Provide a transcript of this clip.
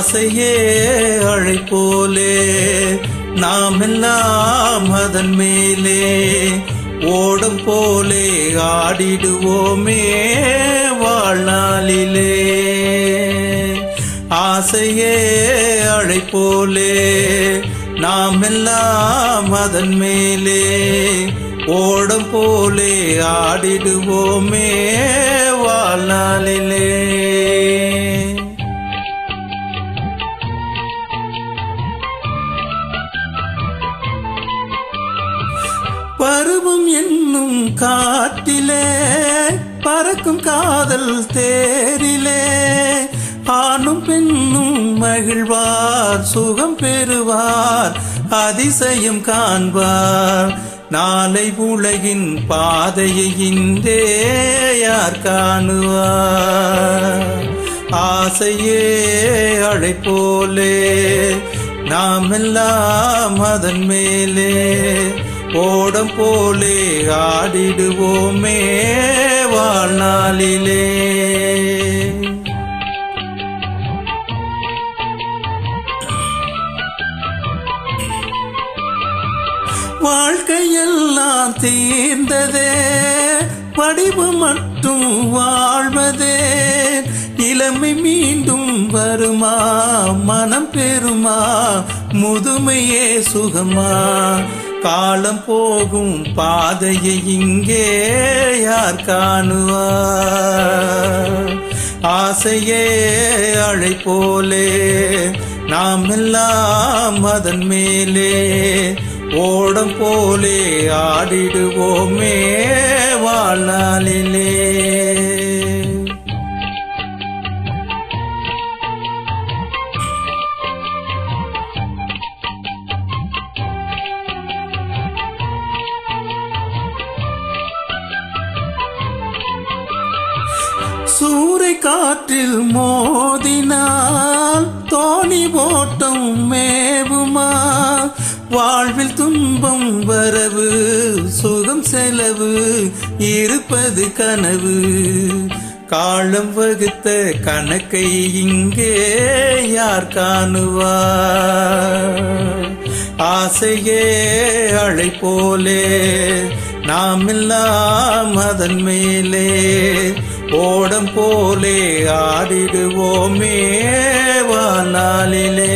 ஆசையே அழைப்போலே நாம் எல்லாம் அதன் மேலே ஓடும் போலே ஆடிடுவோமே வாழ்நாளிலே. ஆசையே அழைப்போலே நாம் எல்லாம் அதன் மேலே ஓடும் போலே ஆடிடுவோமே வாழ்நாளிலே. பருவம் என்னும் காட்டிலே பறக்கும் காதல் தேரிலே ஆணும் பெண்ணும் மகிழ்வார் சுகம் பெறுவார் அதிசயம் காண்பார். நாளை உலகின் பாதையை இன்றே யார் காணுவார். ஆசையே அழைப்போலே நாம் எல்லாம் அதன் மேலே ஓடம் போலே ஆடிடுவோமே வாழ்நாளிலே. வாழ்க்கையெல்லாம் தீர்ந்ததே படிவு மட்டும் வாழ்வதே. இளமை மீண்டும் வருமா மனம் பெறுமா முதுமையே சுகமா. காலம் போகும் பாதையை இங்கே யார் காணுவார். ஆசையே அழைப்போலே நாம் எல்லாம் அதன் மேலே ஓடம் போலே ஆடிடுவோமே வாழ்நாளிலே. சூறை காற்றில் மோதினால் தோணி ஓட்டம் மேவுமா. வாழ்வில் துன்பம் வரவு சுகம் செலவு இருப்பது கனவு. காலம் வகுத்த கணக்கை இங்கே யார் காணுவார். ஆசையே அழைப்போலே நாம் எல்லாம் அதன் மேலே ஓடம் போலே ஆடிடுவோமே வாழ்நாளிலே.